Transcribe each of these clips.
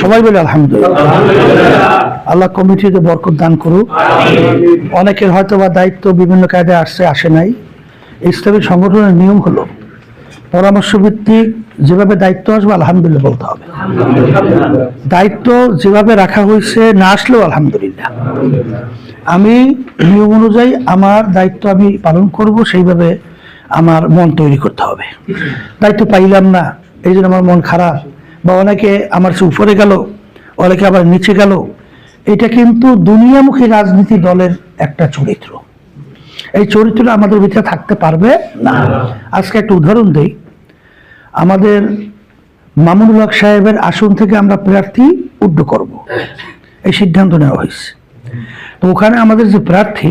সবাই বলে আলহামদুলিল্লাহ। আল্লাহ কমিটিতে বরকত দান করুক। অনেকের হয়তো বা দায়িত্ব বিভিন্ন কায়দায় আসছে, আসে নাই। ইসলামী সংগঠনের নিয়ম হলো পরামর্শ ভিত্তিক যেভাবে দায়িত্ব আসবে আলহামদুলিল্লাহ বলতে হবে। দায়িত্ব যেভাবে রাখা হয়েছে না আসলেও আলহামদুলিল্লাহ। আমি নিয়ম অনুযায়ী আমার দায়িত্ব আমি পালন করব, সেইভাবে আমার মন তৈরি করতে হবে। দায়িত্ব পাইলাম না, এই জন্য আমার মন খারাপ, বা অনেকে আমার চেয়ে উপরে গেল, অনেকে আবার নিচে গেল, এটা কিন্তু দুনিয়ামুখী রাজনীতি দলের একটা চরিত্র। এই চরিত্রটা আমাদের ভিতরে থাকতে পারবে না। আজকে একটা উদাহরণ দেই। আমাদের মামুনুল হক সাহেবের আসন থেকে আমরা প্রার্থী উড্ড করব, এই সিদ্ধান্ত নেওয়া হয়েছে। তো ওখানে আমাদের যে প্রার্থী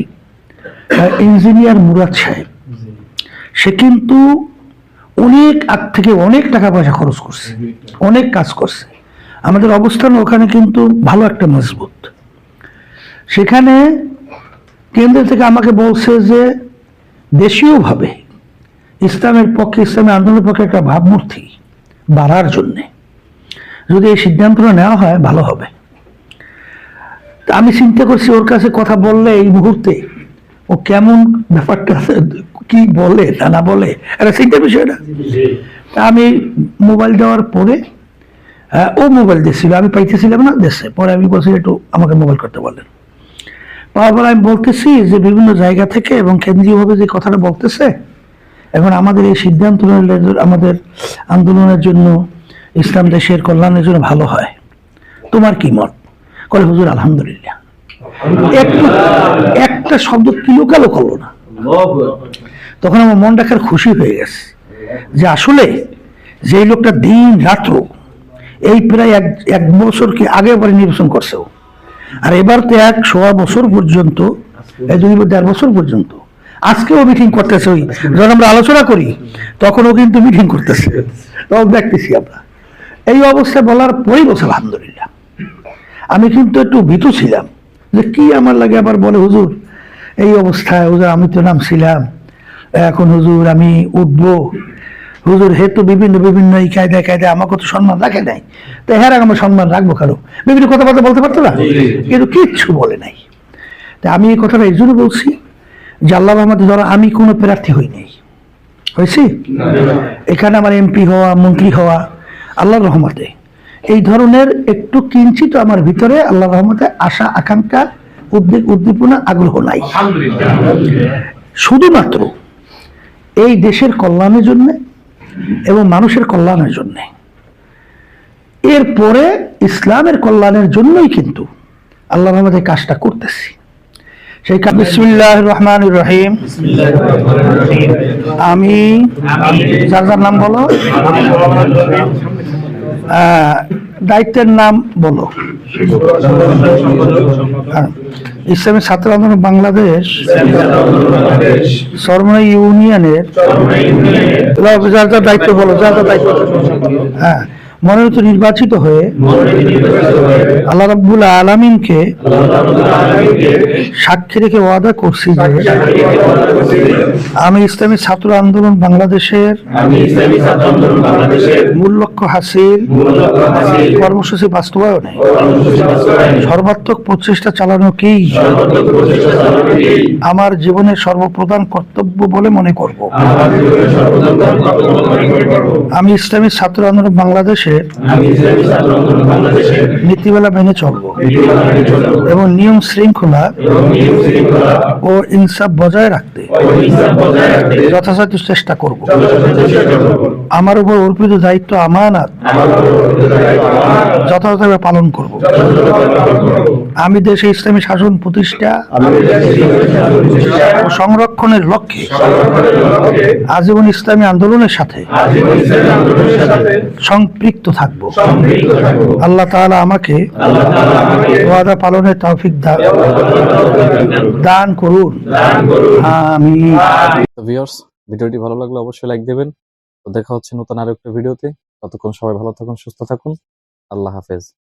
ইঞ্জিনিয়ার মুরাদ সাহেব, সে কিন্তু অনেক আগ থেকে অনেক টাকা পয়সা খরচ করছে, অনেক কাজ করছে। আমাদের অবস্থান ওখানে কিন্তু ভালো একটা মজবুত। সেখানে কেন্দ্র থেকে আমাকে বলছে যে দেশীয়ভাবে ইসলামের পক্ষে, ইসলামী আন্দোলনের পক্ষে একটা ভাবমূর্তি বাড়ার জন্যে যদি এই সিদ্ধান্তটা নেওয়া হয় ভালো হবে। আমি চিন্তা করছি ওর কাছে কথা বললে এই মুহূর্তে ও কেমন ব্যাপারটা কি বলে না বলে, একটা চিন্তার বিষয় না। আমি মোবাইল দেওয়ার পরে ও মোবাইল দিয়েছিল, আমি পাইতেছিলাম না দেশে। পরে আমি বলছি একটু আমাকে মোবাইল করতে বললেন। পাওয়ার পর আমি বলতেছি যে বিভিন্ন জায়গা থেকে এবং কেন্দ্রীয়ভাবে যে কথাটা বলতেছে, এখন আমাদের এই সিদ্ধান্ত আমাদের আন্দোলনের জন্য, ইসলাম দেশের কল্যাণের জন্য ভালো হয়। তোমার কি মত? বলে হুজুর আলহামদুলিল্লাহ। একটু একটা শব্দ কিলোকালো করলো না। তখন আমার মনটা খার খুশি হয়ে গেছে যে আসলে যে লোকটা দিন রাত্র এই প্রায় এক বছর কি আগে পরে নির্বাচন করছে, আর এবার তো 1.25 বছর পর্যন্ত, এই 2.5 বছর পর্যন্ত, আজকেও মিটিং করতেছে। ওই যখন আমরা আলোচনা করি তখনও কিন্তু মিটিং করতেছে, তখন দেখতেছি আমরা। এই অবস্থায় বলার পরেই বলছে আলহামদুলিল্লাহ। আমি কিন্তু একটু ভীতু ছিলাম যে কি আমার লাগে আবার বলে হুজুর এই অবস্থায়, হুজুর আমি তো নামছিলাম, এখন হুজুর আমি উঠবো, হুজুর হে তো বিভিন্ন বিভিন্ন এই কায়দায় কায়দায় আমাকে তো সম্মান রাখে নাই, তো হ্যাঁ আমার সম্মান রাখবো কারো, বিভিন্ন কথাবার্তা বলতে পারতো না, কিন্তু কিচ্ছু বলে নাই। তা আমি এই কথাটা এই জন্য বলছি যে আল্লাহ রহমতে ধরো আমি কোনো প্রার্থী হই নাই, হয়েছি এখানে আমার এমপি হওয়া, মন্ত্রী হওয়া আল্লাহর রহমতে, এই ধরনের একটু কিঞ্চিত আমার ভিতরে আল্লাহর রহমতে আশা, আকাঙ্ক্ষা, উদ্বেগ, উদ্দীপনা, আগ্রহ নাই। শুধুমাত্র এই দেশের কল্যাণের জন্য এবং মানুষের কল্যাণের জন্য, এরপরে ইসলামের কল্যাণের জন্যই কিন্তু আল্লাহর রহমতে কাজটা করতেছি। সেই কাজ বিসমিল্লাহির রহমানির রহিম। আমি যার যার নাম বলো, দায়িত্বের নাম বলো। ইসলামী ছাত্র আন্দোলন বাংলাদেশ সরমনাই ইউনিয়নের যার যার দায়িত্ব বলো, যার যার দায়িত্ব। হ্যাঁ, মনোনীত নির্বাচিত হয়ে আল্লাহ রাব্বুল আলামিনকে সাক্ষী রেখে ওয়াদা করছি যে আমি ইসলামী ছাত্র আন্দোলন বাংলাদেশের মূল লক্ষ্য হাসিল কর্মসূচি বাস্তবায়নে সর্বাত্মক প্রচেষ্টা চালানোকেই আমার জীবনের সর্বপ্রধান কর্তব্য বলে মনে করব। আমি ইসলামী ছাত্র আন্দোলন বাংলাদেশের নীতিমালা মেনে চলব এবং নিয়ম শৃঙ্খলা ও ইনসাফ বজায় রাখতে যথাযথ চেষ্টা করব। আমার উপর অর্পিত দায়িত্ব আমানত যথাযথভাবে পালন করব। আমি দেশে ইসলামী শাসন প্রতিষ্ঠা ও সংরক্ষণের লক্ষ্যে আজীবন ইসলামী আন্দোলনের সাথে সম্পৃক্ত থাকবো। আল্লাহ তাআলা আমাকে ওয়াদা পালনের তৌফিক দান করুন, আমিন। ভিউয়ার্স, ভিডিওটি ভালো লাগলে অবশ্যই লাইক দেবেন। তো দেখা হচ্ছে নতুন আরেকটা ভিডিওতে। ততক্ষণ সবাই ভালো থাকুন, সুস্থ থাকুন। আল্লাহ হাফেজ।